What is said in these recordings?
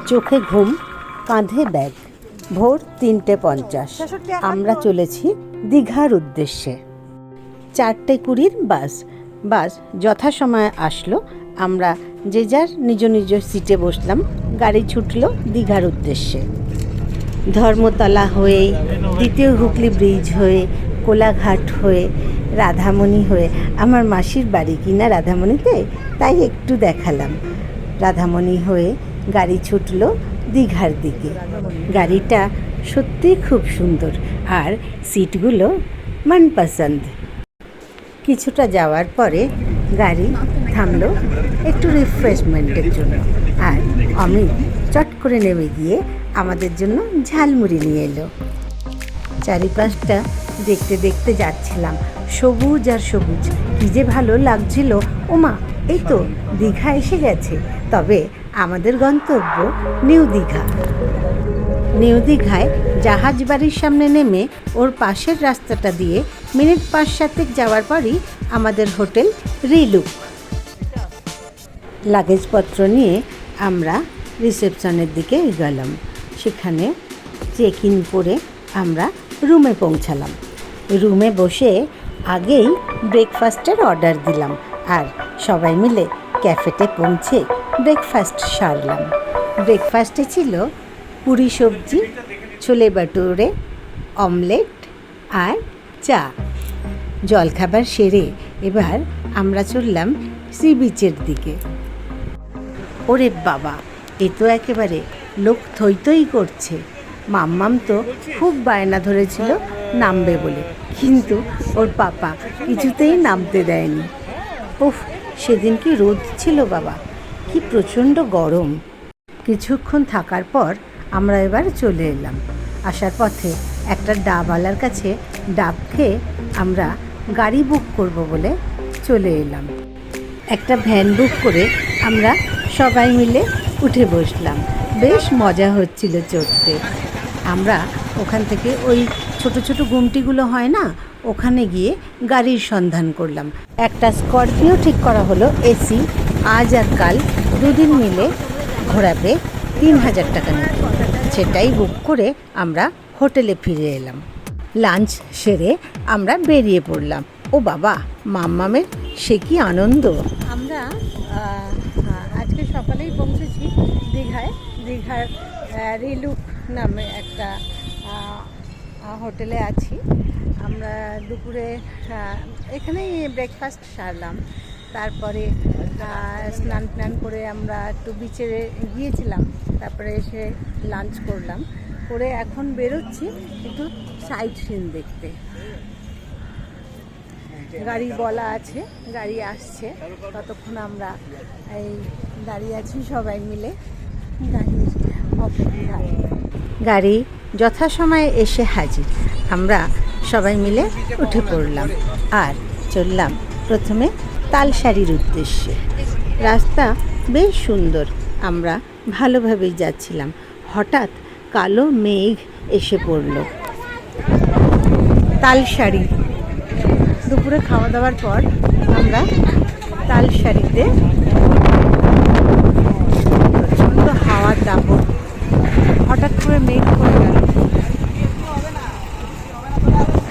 চোখে ঘুম, কাঁধে ব্যাগ। ভোর 3:50। আমরা চলেছি দীঘার উদ্দেশ্যে। 4:20 বাস যথাসময়ে আসলো। আমরা যে যার নিজ নিজ সিটে বসলাম। গাড়ি ছুটলো দীঘার উদ্দেশ্যে। ধর্মতলা হয়ে, দ্বিতীয় হুগলি ব্রিজ হয়ে, কোলাঘাট হয়ে, রাধামণি হয়ে। আমার মাসির বাড়ি কিনা রাধামণিতে, তাই একটু দেখালাম। রাধামণি হয়ে গাড়ি ছুটলো দীঘার দিকে। গাড়িটা সত্যিই খুব সুন্দর, আর সিটগুলো মনপসন্দ। কিছুটা যাওয়ার পরে গাড়ি থামলো একটু রিফ্রেশমেন্টের জন্য, আর অমিত চট করে নেমে গিয়ে আমাদের জন্য ঝালমুড়ি নিয়ে এলো। চারিপাশটা দেখতে দেখতে যাচ্ছিলাম, সবুজ আর সবুজ, কী যে ভালো লাগছিল। ওমা, এই তো দীঘা এসে গেছে। তবে আমাদের গন্তব্য নিউ দীঘা। নিউ দীঘায় জাহাজ বাড়ির সামনে নেমে ওর পাশের রাস্তাটা দিয়ে মিনিট 5-7 যাওয়ার পরই আমাদের হোটেল রিলুক। লাগেজপত্র নিয়ে আমরা রিসেপশনের দিকে গেলাম। সেখানে চেক ইন করে আমরা রুমে পৌঁছালাম। রুমে বসে আগেই ব্রেকফাস্টের অর্ডার দিলাম, আর সবাই মিলে ক্যাফেতে পৌঁছে ব্রেকফাস্ট সারলাম। ব্রেকফাস্টে ছিল পুরি সবজি, ছোলে বাটুরে, অমলেট আর চা। জলখাবার সেরে এবার আমরা চললাম সি বিচের দিকে। ওরে বাবা, এ তো একেবারে লোক থই থই করছে। মাম্মাম তো খুব বায়না ধরেছিল নামবে বলে, কিন্তু ওর পাপা কিছুতেই নামতে দেয়নি। উফ, সেদিন কি রোদ ছিল বাবা, কি প্রচণ্ড গরম। কিছুক্ষণ থাকার পর আমরা এবার চলে এলাম। আসার পথে একটা ডাবওয়ালার কাছে ডাব খেয়ে আমরা গাড়ি বুক করব বলে চলে এলাম। একটা ভ্যান বুক করে আমরা সবাই মিলে উঠে বসলাম। বেশ মজা হচ্ছিল চড়তে। আমরা ওখান থেকে ওই ছোট ছোট গুমটিগুলো হয় না, ওখানে গিয়ে গাড়ির সন্ধান করলাম। একটা স্করপিও ঠিক করা হলো এসি। আজ আর কাল দুদিন মিলে ঘোরাবে, 3000 টাকা নেবে। সেটাই বুক করে আমরা হোটেলে ফিরে এলাম। লাঞ্চ সেরে আমরা বেরিয়ে পড়লাম। ও বাবা, মাম্মামের সে কি আনন্দ। আমরা আজকে সকালেই পৌঁছেছি দীঘায়। দীঘার রিলুক নামে একটা হোটেলে আছি আমরা। দুপুরে এখানেই ব্রেকফাস্ট সারলাম। তারপরে স্নান টান করে আমরা একটু বিচে গিয়েছিলাম। তারপরে এসে লাঞ্চ করলাম, করে এখন বেরোচ্ছি একটু সাইট সিন দেখতে। গাড়ি বলা আছে, গাড়ি আসছে, ততক্ষণ আমরা এই দাঁড়িয়ে আছি সবাই মিলে গাড়ির অপেক্ষায়। গাড়ি যথাসময়ে এসে হাজির। আমরা সবাই মিলে উঠে পড়লাম আর চললাম প্রথমে তালসারির উদ্দেশ্যে। রাস্তা বেশ সুন্দর, আমরা ভালোভাবেই যাচ্ছিলাম। হঠাৎ কালো মেঘ এসে পড়ল। তালসারি। দুপুরে খাওয়া দাওয়ার পর আমরা তালসারিতে, প্রচণ্ড হাওয়ার দাপট, হঠাৎ করে মেঘ হয়ে গেল।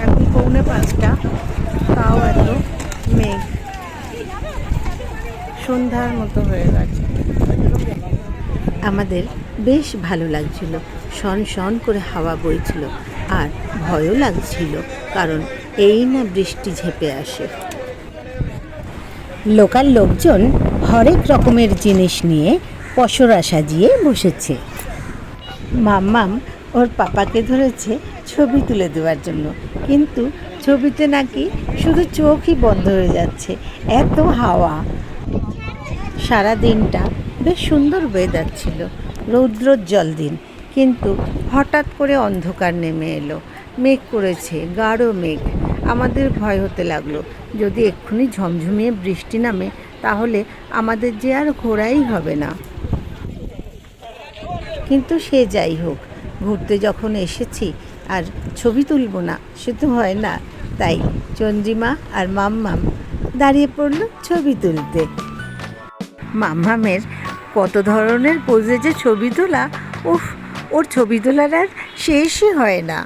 এখন 4:45, তাও এত মেঘ, সন্ধ্যার মতো হয়ে গেছে। আমাদের বেশ ভালো লাগছিল, শন শন করে হাওয়া বইছিল, আর ভয়ও লাগছিল, কারণ এই না বৃষ্টি ঝেঁপে আসে। লোকাল লোকজন হরেক রকমের জিনিস নিয়ে পসরা সাজিয়ে বসেছে। মাম্মাম ওর পাপাকে ধরেছে ছবি তুলে দেওয়ার জন্য, কিন্তু ছবিতে নাকি শুধু চোখই বন্ধ হয়ে যাচ্ছে, এত হাওয়া। সারা দিনটা বেশ সুন্দর ওয়েদার ছিল, রৌদ্রোজ্জ্বল দিন, কিন্তু হঠাৎ করে অন্ধকার নেমে এলো। মেঘ করেছে, গাঢ় মেঘ। আমাদের ভয় হতে লাগলো, যদি এক্ষুনি ঝমঝমিয়ে বৃষ্টি নামে তাহলে আমাদের যে আর ঘোরাই হবে না। কিন্তু সে যাই হোক, ঘুরতে যখন এসেছি আর ছবি তুলব না সে তো হয় না। তাই চন্দ্রিমা আর মাম্মাম দাঁড়িয়ে পড়ল ছবি তুলতে। মাম্মামের কত ধরনের পোজে যে ছবি তোলা, উফ, ওর ছবি তোলার আর শেষই হয় না।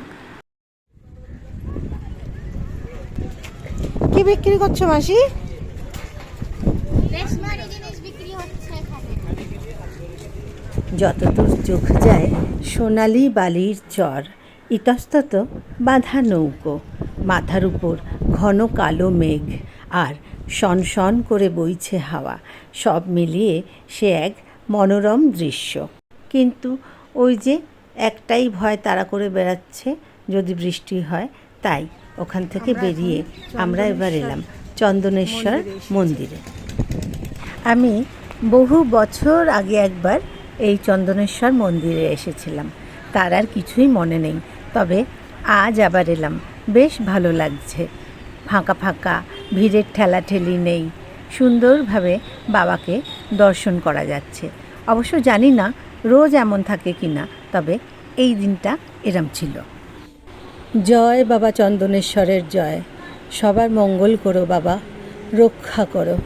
কি বিক্রি করছো মাসি? যতদূর চোখ যায় সোনালি বালির চর, ইতস্তত বাঁধা নৌকো, মাথার উপর ঘন কালো মেঘ, আর শনশন করে বইছে হাওয়া। সব মিলিয়ে সে এক মনোরম দৃশ্য। কিন্তু ওই যে একটাই ভয় তাড়া করে বেড়াচ্ছে, যদি বৃষ্টি হয়। তাই ওখান থেকে বেরিয়ে আমরা এবার এলাম চন্দনেশ্বর মন্দিরে। আমি বহু বছর আগে একবার এই চন্দনেশ্বর মন্দিরে এসেছিলাম, তার আর কিছুই মনে নেই। তবে আজ আবার এলাম, বেশ ভালো লাগছে। ফাঁকা ফাঁকা, ভিড়ের ঠেলাঠেলি নেই, সুন্দরভাবে বাবাকে দর্শন করা যাচ্ছে। অবশ্য জানি না রোজ এমন থাকে কি না, তবে এই দিনটা এরম ছিল। জয় বাবা চন্দনেশ্বরের জয়। সবার মঙ্গল করো বাবা, রক্ষা করো।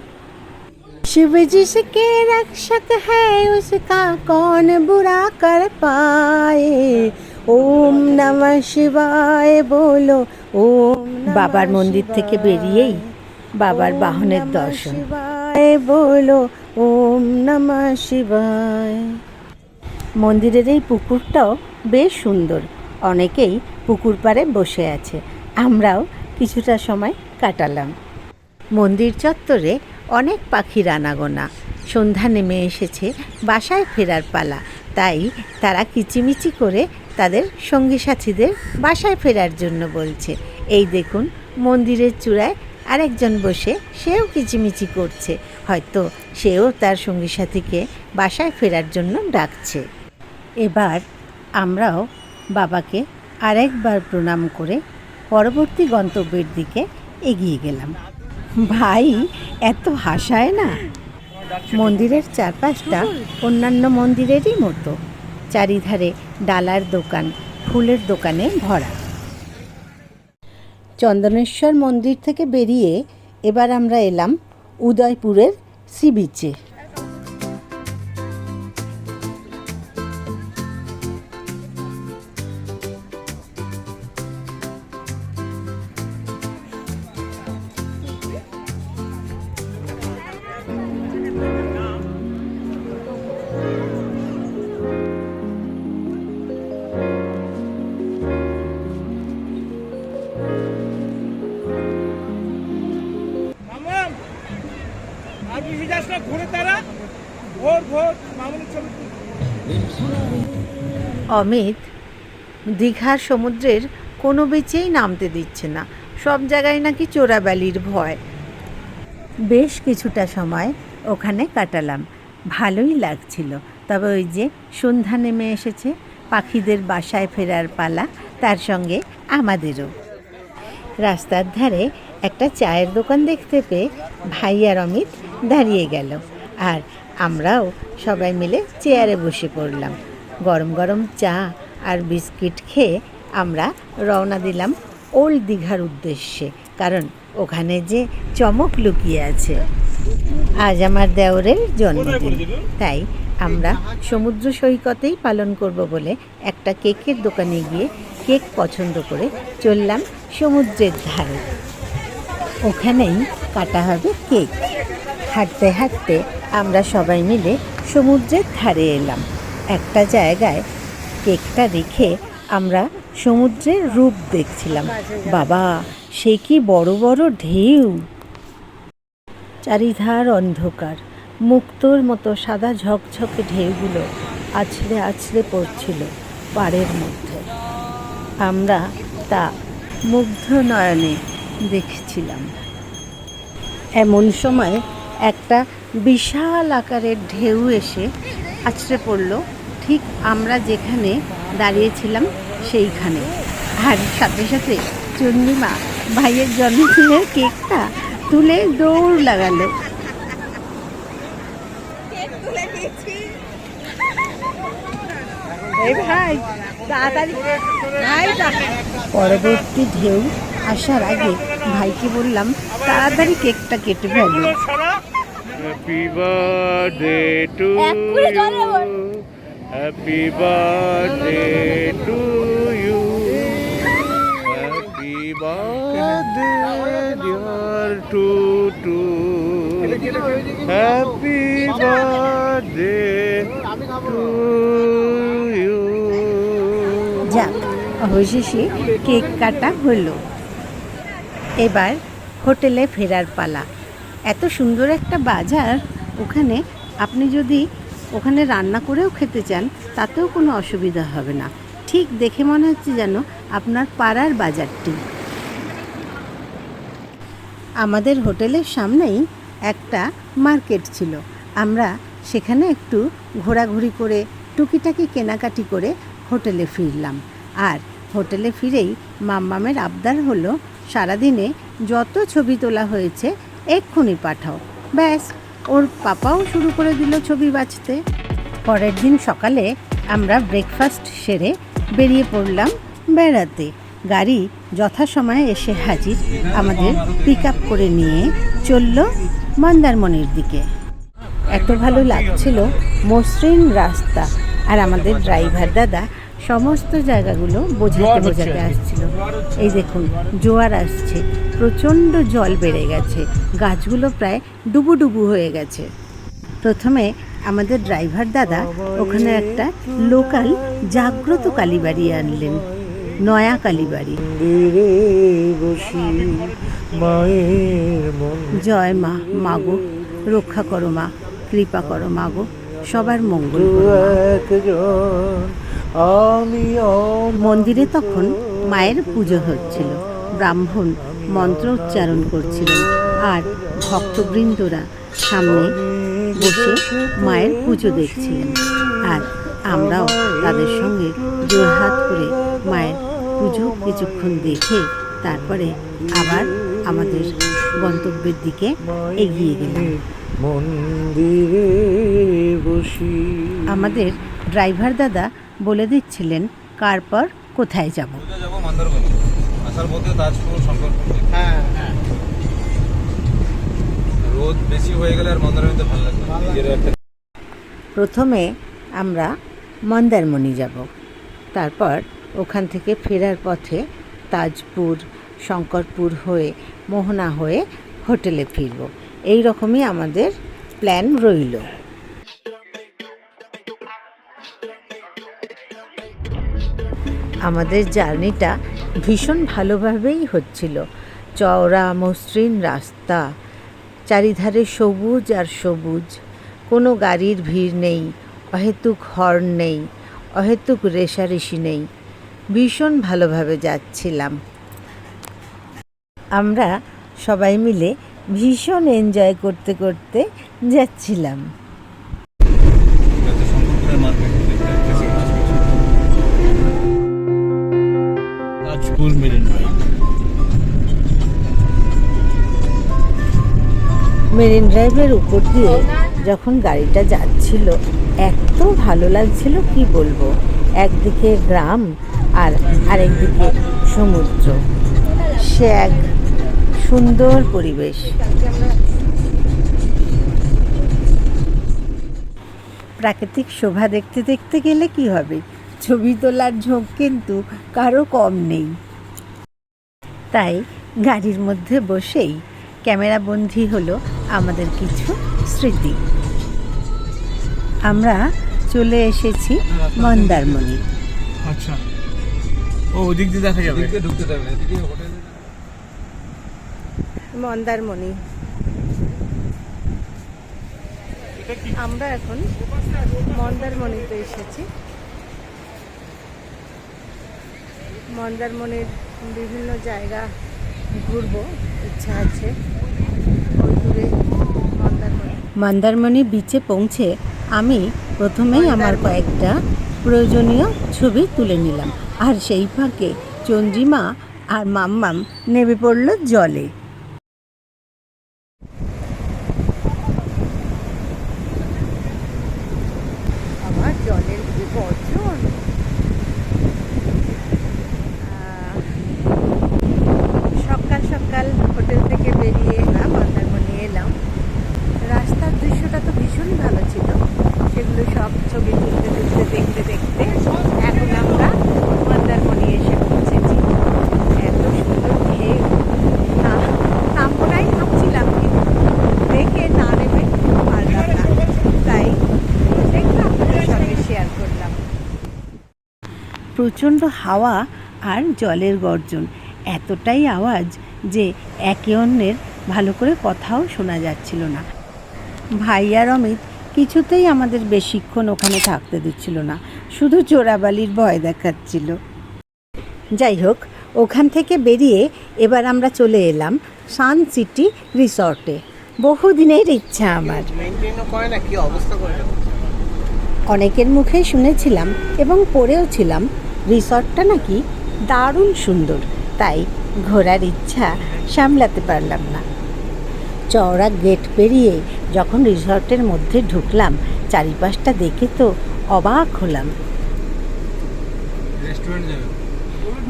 शिव जिसके रक्षक है उसका कौन बुरा कर पाए। ओम नमः शिवाय बोलो, ओम। বাবার মন্দির থেকে বেরিয়েই বাবার বাহনের দর্শন। শিবায় বলো, ওম নমঃ শিবায়। মন্দিরের এই পুকুরটাও বেশ সুন্দর, অনেকেই পুকুর পাড়ে বসে আছে। আমরাও কিছুটা সময় কাটালাম। মন্দির চত্বরে অনেক পাখির আনাগোনা। সন্ধ্যা নেমে এসেছে, বাসায় ফেরার পালা। তাই তারা কিচিমিচি করে তাদের সঙ্গী সাথীদের বাসায় ফেরার জন্য বলছে। এই দেখুন, মন্দিরের চূড়ায় আরেকজন বসে সেও কিচিমিচি করছে, হয়তো সেও তার সঙ্গী সাথীকে বাসায় ফেরার জন্য ডাকছে। এবার আমরাও বাবাকে আরেকবার প্রণাম করে পরবর্তী গন্তব্যের দিকে এগিয়ে গেলাম। ভাই এত হাসায় না। মন্দিরের চারপাশটা অন্যান্য মন্দিরেরই মতো, চারিধারে ডালার দোকান, ফুলের দোকানে ভরা। চন্দনেশ্বর মন্দির থেকে বেরিয়ে এবার আমরা এলাম উদয়পুরের সি বিচে। অমিত দীঘার সমুদ্রের কোনো বিচেই নামতে দিচ্ছে না, সব জায়গায় নাকি চোরাবালির ভয়। বেশ কিছুটা সময় ওখানে কাটালাম, ভালোই লাগছিল। তবে ওই যে সন্ধ্যা নেমে এসেছে, পাখিদের বাসায় ফেরার পালা, তার সঙ্গে আমাদেরও। রাস্তার ধারে একটা চায়ের দোকান দেখতে পেয়ে ভাই আর অমিত দাঁড়িয়ে গেল, আর আমরাও সবাই মিলে চেয়ারে বসে পড়লাম। গরম গরম চা আর বিস্কিট খেয়ে আমরা রওনা দিলাম ওল্ড দীঘার উদ্দেশ্যে, কারণ ওখানে যে চমক লুকিয়ে আছে। আজ আমার দেওরের জন্মদিন, তাই আমরা সমুদ্র সৈকতেই পালন করব বলে একটা কেকের দোকানে গিয়ে কেক পছন্দ করে চললাম সমুদ্রের ধারে। ওখানেই কাটা হবে কেক। হাঁটতে হাঁটতে আমরা সবাই মিলে সমুদ্রের ধারে এলাম। একটা জায়গায় কেকটা রেখে আমরা সমুদ্রের রূপ দেখছিলাম। বাবা, সে কি বড় বড় ঢেউ! চারিধার অন্ধকার, মুক্তোর মতো সাদা ঝকঝকে ঢেউগুলো আছড়ে আছড়ে পড়ছিল পাড়ের মধ্যে। আমরা তা মুগ্ধ নয়নে দেখছিলাম। এমন সময় একটা বিশাল আকারের ঢেউ এসে আছড়ে পড়ল ঠিক আমরা যেখানে দাঁড়িয়েছিলাম সেইখানে। আর সাথে সাথে চন্দ্রিমা ভাইয়ের জন্মদিনের কেকটা তুলে দৌড় লাগালো। পরবর্তী ঢেউ আসার আগে ভাইকে বললাম, তাড়াতাড়ি কেকটা কেটে ফেলো। Happy birthday to you. Happy birthday to you. Happy birthday dear to. Happy birthday to you. যাক, অবশেষে কেক কাটা হলো। এবার হোটেলে ফেরার পালা। এত সুন্দর একটা বাজার, ওখানে আপনি যদি ওখানে রান্না করেও খেতে চান তাতেও কোনো অসুবিধা হবে না। ঠিক দেখে মনে হচ্ছে যেন আপনার পাড়ার বাজারটি। আমাদের হোটেলের সামনেই একটা মার্কেট ছিল। আমরা সেখানে একটু ঘোরাঘুরি করে টুকিটাকি কেনাকাটি করে হোটেলে ফিরলাম। আর হোটেলে ফিরেই মাম্মামের আবদার হলো, সারাদিনে যত ছবি তোলা হয়েছে এক্ষুনি পাঠাও। ব্যাস, ওর পাপাও শুরু করে দিল ছবি বাছতে। পরের দিন সকালে আমরা ব্রেকফাস্ট সেরে বেরিয়ে পড়লাম বেড়াতে। গাড়ি যথাসময়ে এসে হাজির, আমাদের পিক আপ করে নিয়ে চলল মন্দারমণির দিকে। এত ভালো লাগছিল, মসৃণ রাস্তা, আর আমাদের ড্রাইভার দাদা সমস্ত জায়গাগুলো বোঝাতে আসছিল। এই দেখুন, জোয়ার আসছে, প্রচণ্ড জল বেড়ে গেছে, গাছগুলো প্রায় ডুবু হয়ে গেছে। প্রথমে আমাদের ড্রাইভার দাদা ওখানে একটা লোকাল জাগ্রত কালীবাড়ি আনলেন, নয়া কালীবাড়ি। জয় মা, মাগো রক্ষা করো মা, কৃপা করো মাগো, সবার মঙ্গল করো। মন্দিরে তখন মায়ের পুজো হচ্ছিল, ব্রাহ্মণ মন্ত্র উচ্চারণ করছিলেন, আর ভক্তবৃন্দরা সামনে বসে মায়ের পুজো দেখছিলেন। আর আমরাও তাদের সঙ্গে জোড়হাত করে মায়ের পুজো কিছুক্ষণ দেখে তারপরে আবার আমাদের গন্তব্যের দিকে এগিয়ে গেলাম। মন্দিরে বসি আমাদের ড্রাইভার দাদা বলে দিচ্ছিলেন কার পর কোথায় যাব। রোদ বেশি হয়ে গেলে আর মন্দারমণিতে ভালো লাগবে। প্রথমে আমরা মন্দারমণি যাব, তারপর ওখান থেকে ফেরার পথে তাজপুর, শঙ্করপুর হয়ে মোহনা হয়ে হোটেলে ফিরব। এই রকমই আমাদের প্ল্যান রইল। আমাদের জার্নিটা ভীষণ ভালোভাবেই হচ্ছিল। চওড়া মসৃণ রাস্তা, চারিধারে সবুজ আর সবুজ, কোনো গাড়ির ভিড় নেই, অহেতুক হর্ন নেই, অহেতুক রেষারেষি নেই, ভীষণ ভালোভাবে যাচ্ছিলাম। আমরা সবাই মিলে ভীষণ এনজয় করতে করতে যাচ্ছিলাম। মেরিন ড্রাইভের উপর দিয়ে যখন গাড়িটা যাচ্ছিল এত ভালো লাগছিল কি বলবো। একদিকে গ্রাম আর আরেকদিকে সমুদ্র, সে এক সুন্দর পরিবেশ। প্রাকৃতিক শোভা দেখতে দেখতে গেলে কি হবে, ছবি তোলার ঝোঁক কিন্তু কারো কম নেই। তাই গাড়ির মধ্যে বসেই ক্যামেরা বন্দী হলো আমাদের কিছু স্মৃতি। আমরা চলে এসেছি মন্দারমণি। আচ্ছা, ও ওদিক দিয়ে দেখা যাবে, ঢুকতে দেবে এদিকে হোটেল। মন্দারমণি আমরা এখন মন্দারমণিতে এসেছি। মন্দারমণির বিভিন্ন জায়গা ঘুরবো, ইচ্ছা আছে। মন্দারমণি বিচে পৌঁছে আমি প্রথমেই আমার কয়েকটা প্রয়োজনীয় ছবি তুলে নিলাম, আর সেই ফাঁকে চন্দ্রিমা আর মাম্মাম নেমে পড়ল জলে। আমার জলের কি বর্জন! সকাল সকাল হোটেল থেকে বেরিয়ে মন্দারমণি এলাম। রাস্তার প্রচণ্ড হাওয়া আর জলের গর্জন, এতটাই আওয়াজ যে একে অন্যের ভালো করে কথাও শোনা যাচ্ছিল না। ভাই আর অমিত কিছুতেই আমাদের বেশিক্ষণ ওখানে থাকতে দিচ্ছিল না, শুধু চোরাবালির ভয় দেখাচ্ছিল। যাই হোক, ওখান থেকে বেরিয়ে এবার আমরা চলে এলাম সান সিটি রিসর্টে। বহুদিনের ইচ্ছা আমার। অনেকের মুখেই শুনেছিলাম এবং পড়েও ছিলাম রিসর্টটা নাকি দারুণ সুন্দর, তাই ঘোরার ইচ্ছা সামলাতে পারলাম না। চওড়া গেট পেরিয়ে যখন রিসর্টের মধ্যে ঢুকলাম, চারিপাশটা দেখে তো অবাক হলাম।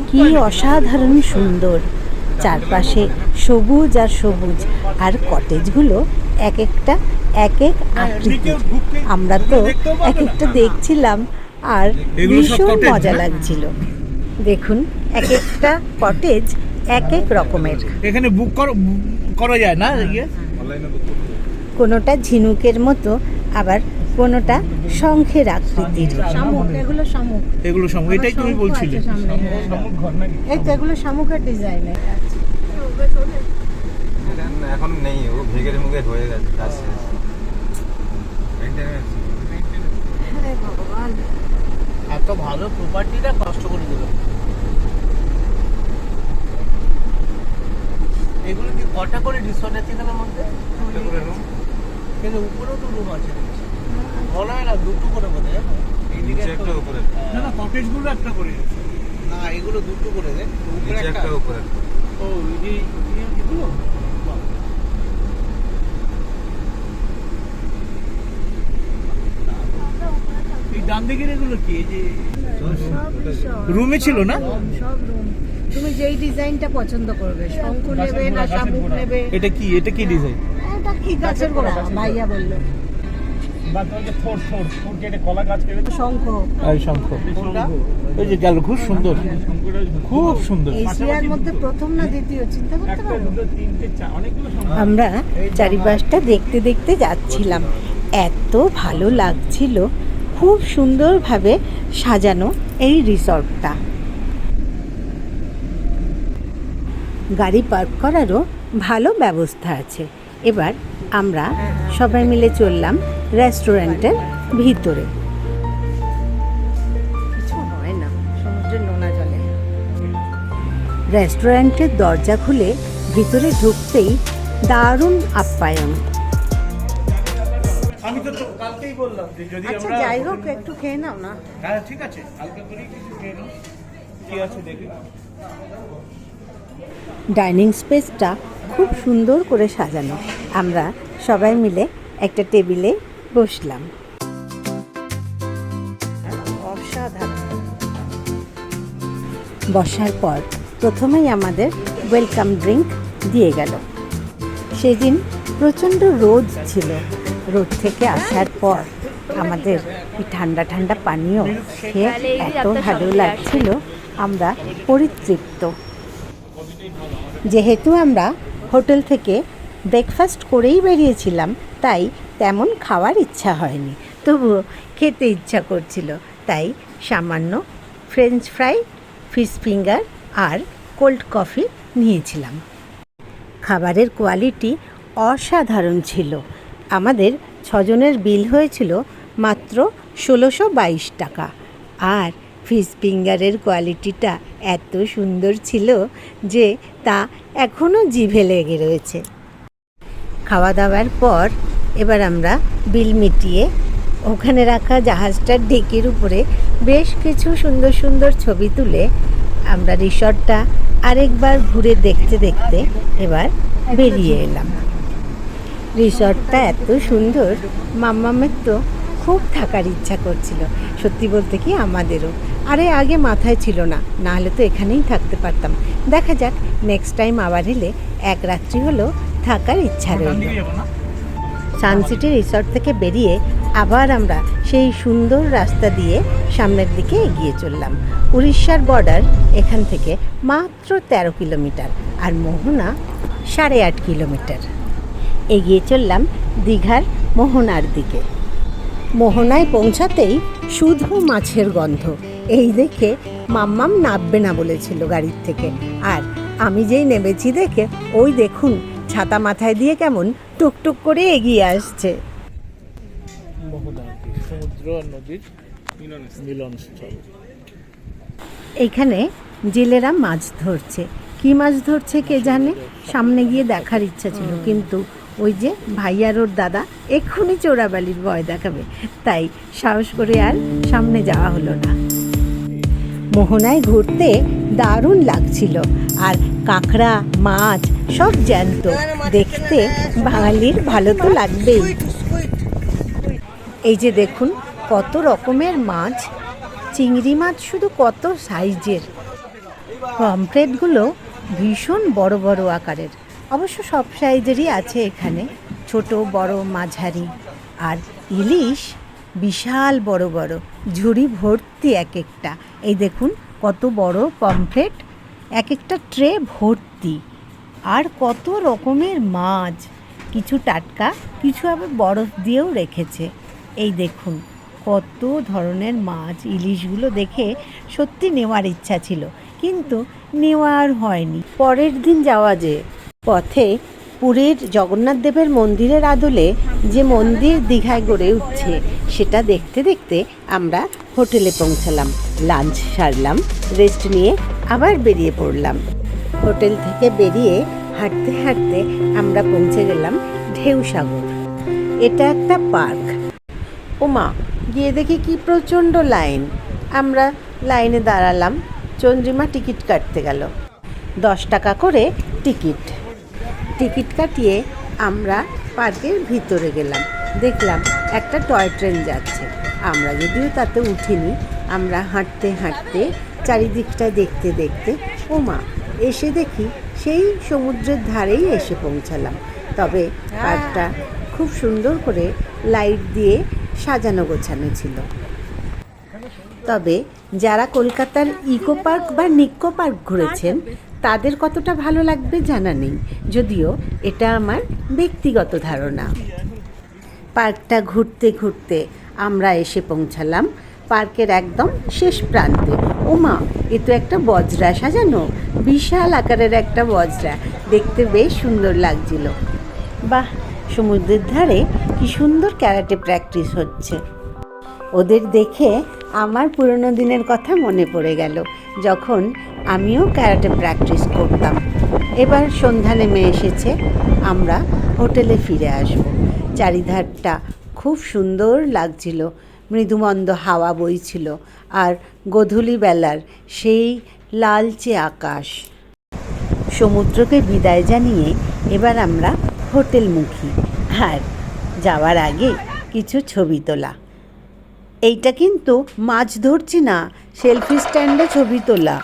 কি অসাধারণ সুন্দর, চারপাশে সবুজ আর সবুজ, আর কটেজগুলো এক একটা এক এক আকৃতির। আমরা তো এক একটা দেখছিলাম আর ভীষণ মজা লাগছিল। দেখুন, এক একটা কটেজ এক এক রকমের। এখানে বুক করা যায় না? কোনোটা ঝিনুকের মতো, আবার কোনোটা শঙ্খের আকৃতির। এগুলো শামুক, এটাই তুমি বলছিলে। এই তো এগুলো শামুকের ডিজাইনের। এখন নেই, ও ভেগের মুখে হয়ে গেছে। ভগবান, এত ভালো প্রপার্টিটা কষ্ট করে দিল। এগুলো কি কটা করে রিসর্ট আছে এখানের মধ্যে? কিন্তু উপরেও তো রুম আছে, মনে হয় না দুটো করে বোধ হয়। একটা উপরে, না না, কটেজগুলো একটা করে। না, এগুলো দুটো করে দেয়, উপরে একটা উপরে। ও এগুলো ডান দিকের এগুলো কি? এই যে রুমে ছিল না? সব রুম। তুমি যেই ডিজাইনটা পছন্দ করবে, শঙ্খ নেবে না শামুক নেবে। এটা কি ডিজাইন? এটা কি গাছের গোড়া? ভাইয়া বললো শঙ্খ। এই শঙ্খ, ওই যে গেল, খুব সুন্দর, খুব সুন্দর। এশিয়ার মধ্যে প্রথম না দ্বিতীয়, চিন্তা করতে পারো। আমরা চারিপাশটা দেখতে দেখতে যাচ্ছিলাম, এত ভালো লাগছিল। খুব সুন্দরভাবে সাজানো এই রিসর্টটা। গাড়ি পার্ক করারও ভালো ব্যবস্থা আছে। এবার আমরা সবাই মিলে চললাম রেস্টুরেন্টের ভিতরে। কিছু হয় না সমুদ্রের নোনা জলে। রেস্টুরেন্টের দরজা খুলে ভিতরে ঢুকতেই দারুণ আপ্যায়ন। আমি তো কালকেই বললাম যে যদি আচ্ছা, আমরা যাই হোক, একটু খেয়ে নাও না। হ্যাঁ ঠিক আছে, হালকা করে কিছু খেয়ে নাও। কি আছে দেখি। ডাইনিং স্পেসটা খুব সুন্দর করে সাজানো। আমরা সবাই মিলে একটা টেবিলে বসলাম। অসাধারণ। বসার পর প্রথমেই আমাদের ওয়েলকাম ড্রিঙ্ক দিয়ে গেল। সেদিন প্রচণ্ড রোদ ছিল। রোদ থেকে আসার পর আমাদের এই ঠান্ডা ঠান্ডা পানীয় খেয়ে এত ভালো লাগছিল, আমরা পরিতৃপ্ত। যেহেতু আমরা হোটেল থেকে ব্রেকফাস্ট করেই বেরিয়েছিলাম, তাই তেমন খাওয়ার ইচ্ছা হয়নি, তবুও খেতে ইচ্ছা করছিল, তাই সামান্য ফ্রেঞ্চ ফ্রাই, ফিশ ফিঙ্গার আর কোল্ড কফি নিয়েছিলাম। খাবারের কোয়ালিটি অসাধারণ ছিল। আমাদের 6 জনের বিল হয়েছিল মাত্র 1622 টাকা। আর ফিশ ফিঙ্গারের কোয়ালিটিটা এত সুন্দর ছিল যে তা এখনও জিভে লেগে রয়েছে। খাওয়া দাওয়ার পর এবার আমরা বিল মিটিয়ে ওখানে রাখা জাহাজটার ডেকের উপরে বেশ কিছু সুন্দর সুন্দর ছবি তুলে আমরা রিসর্টটা আরেকবার ঘুরে দেখতে দেখতে এবার বেরিয়ে এলাম। রিসর্টটা এত সুন্দর, মাম্মামের তো খুব থাকার ইচ্ছা করছিল। সত্যি বলতে কি আমাদেরও। আরে আগে মাথায় ছিল না, না হলে তো এখানেই থাকতে পারতাম। দেখা যাক, নেক্সট টাইম আবার এলে এক রাত্রি হলেও থাকার ইচ্ছা রইল। সানসিটি রিসর্ট থেকে বেরিয়ে আবার আমরা সেই সুন্দর রাস্তা দিয়ে সামনের দিকে এগিয়ে চললাম। উড়িষ্যার বর্ডার এখান থেকে মাত্র 13 কিলোমিটার, আর মোহনা 8.5 কিলোমিটার। এগিয়ে চললাম দীঘার মোহনার দিকে। মোহনায় পৌঁছাতেই শুধু মাছের গন্ধ। এই দেখে মাম্মাম নামবে না বলেছিল গাড়ির থেকে, আর আমি যেই নেমেছি দেখে ওই দেখুন ছাতা মাথায় দিয়ে কেমন টুকটুক করে এগিয়ে আসছে। মোহনা সমুদ্র আর নদীর মিলনস্থল। এইখানে জেলেরা মাছ ধরছে, কি মাছ ধরছে কে জানে, সামনে গিয়ে দেখার ইচ্ছা ছিল, কিন্তু ওই যে ভাইয়ার ওর দাদা এক্ষুনি চোরাবালির ভয় দেখাবে, তাই সাহস করে আর সামনে যাওয়া হলো না। মোহনায় ঘুরতে দারুণ লাগছিল, আর কাঁকড়া মাছ সব জ্যান্ত, দেখতে বাঙালির ভালো তো লাগবেই। এই যে দেখুন কত রকমের মাছ, চিংড়ি মাছ শুধু কত সাইজের, পমফ্রেটগুলো ভীষণ বড় বড় আকারের, অবশ্য সব সাইজেরই আছে এখানে, ছোট বড় মাঝারি, আর ইলিশ বিশাল বড় বড়, ঝুড়ি ভর্তি এক একটা। এই দেখুন কত বড় পমফ্রেট, এক একটা ট্রে ভর্তি, আর কত রকমের মাছ, কিছু টাটকা কিছু আবার বরফ দিয়েও রেখেছে। এই দেখুন কত ধরনের মাছ, ইলিশগুলো দেখে সত্যি নেওয়ার ইচ্ছা ছিল, কিন্তু নেওয়া আর হয়নি। পরের দিন যাওয়া যে পথে পুরীর জগন্নাথ দেবের মন্দিরের আদলে যে মন্দির দীঘায় গড়ে উঠছে সেটা দেখতে দেখতে আমরা হোটেলে পৌঁছালাম, লাঞ্চ সারলাম, রেস্ট নিয়ে আবার বেরিয়ে পড়লাম। হোটেল থেকে বেরিয়ে হাঁটতে হাঁটতে আমরা পৌঁছে গেলাম ঢেউসাগর। এটা একটা পার্ক। ওমা, গিয়ে দেখি কি প্রচণ্ড লাইন। আমরা লাইনে দাঁড়ালাম, চন্দ্রিমা টিকিট কাটতে গেল, 10 টাকা করে টিকিট কাটিয়ে আমরা পার্কের ভিতরে গেলাম, দেখলাম একটা টয় ট্রেন যাচ্ছে। আমরা যদিও তাতে উঠিনি, আমরা হাঁটতে হাঁটতে চারিদিকটা দেখতে দেখতে ওমা এসে দেখি সেই সমুদ্রের ধারেই এসে পৌঁছালাম। তবে পার্কটা খুব সুন্দর করে লাইট দিয়ে সাজানো গোছানো ছিল। তবে যারা কলকাতার ইকো পার্ক বা নিক্কো পার্ক ঘুরেছেন তাদের কতটা ভালো লাগবে জানা নেই, যদিও এটা আমার ব্যক্তিগত ধারণা। পার্কটা ঘুরতে ঘুরতে আমরা এসে পৌঁছালাম পার্কের একদম শেষ প্রান্তে। ওমা, এ তো একটা বজরা সাজানো, বিশাল আকারের একটা বজরা, দেখতে বেশ সুন্দর লাগছিল। বাহ, সমুদ্রের ধারে কি সুন্দর ক্যারাটে প্র্যাকটিস হচ্ছে। ওদের দেখে আমার পুরনো দিনের কথা মনে পড়ে গেল, যখন আমিও ক্যারাটে প্র্যাকটিস করতাম। এবার সন্ধ্যা নেমে এসেছে, আমরা হোটেলে ফিরে আসব। চারিধারটা খুব সুন্দর লাগছিল, মৃদুমন্দ হাওয়া বইছিল, আর গোধূলি বেলার সেই লালচে আকাশ। সমুদ্রকে বিদায় জানিয়ে এবার আমরা হোটেলমুখী, আর যাওয়ার আগে কিছু ছবি তোলা। এইটা কিন্তু মাছ ধরছি না, সেলফি স্ট্যান্ডে ছবি তোলা।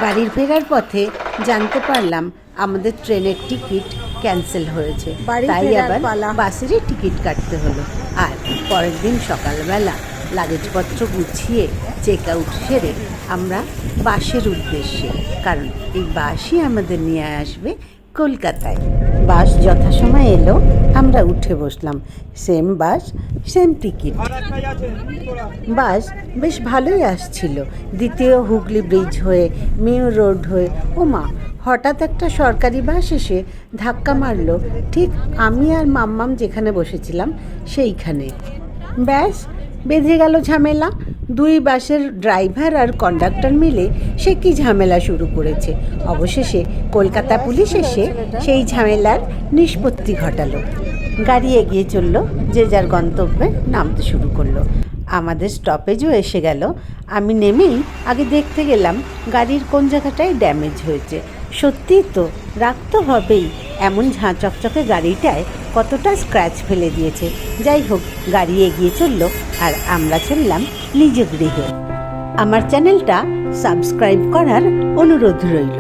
বাড়ির ফেরার পথে জানতে পারলাম আমাদের ট্রেনের টিকিট ক্যান্সেল হয়েছে, তাই আবার বাসেরই টিকিট কাটতে হলো। আর পরের দিন সকালবেলা লাগেজপত্র গুছিয়ে চেক আউট সেরে আমরা বাসের উদ্দেশ্যে, কারণ এই বাসই আমাদের নিয়ে আসবে কলকাতায়। বাস যথাসময় এলো, আমরা উঠে বসলাম, সেম বাস সেম টিকিট। বাস বেশ ভালোই আসছিল, দ্বিতীয় হুগলি ব্রিজ হয়ে, মেয়র রোড হয়ে। ওমা, হঠাৎ একটা সরকারি বাস এসে ধাক্কা মারলো ঠিক আমি আর মাম্মাম যেখানে বসেছিলাম সেইখানে। ব্যাস বেঁধে গেল ঝামেলা। দুই বাসের ড্রাইভার আর কন্ডাক্টর মিলে সে কি ঝামেলা শুরু করেছে। অবশেষে কলকাতা পুলিশ এসে সেই ঝামেলার নিষ্পত্তি ঘটালো। গাড়ি এগিয়ে চললো, যে যার গন্তব্যে নামতে শুরু করলো। আমাদের স্টপেজও এসে গেল। আমি নেমেই আগে দেখতে গেলাম গাড়ির কোন জায়গাটায় ড্যামেজ হয়েছে। সত্যিই তো, রাখতে হবেই, এমন ঝাঁ চকচকে গাড়িটায় কতটা স্ক্র্যাচ ফেলে দিয়েছে। যাই হোক, গাড়ি এগিয়ে চললো আর আমরা চললাম নিজ গৃহে। আমার চ্যানেলটা সাবস্ক্রাইব করার অনুরোধ রইল।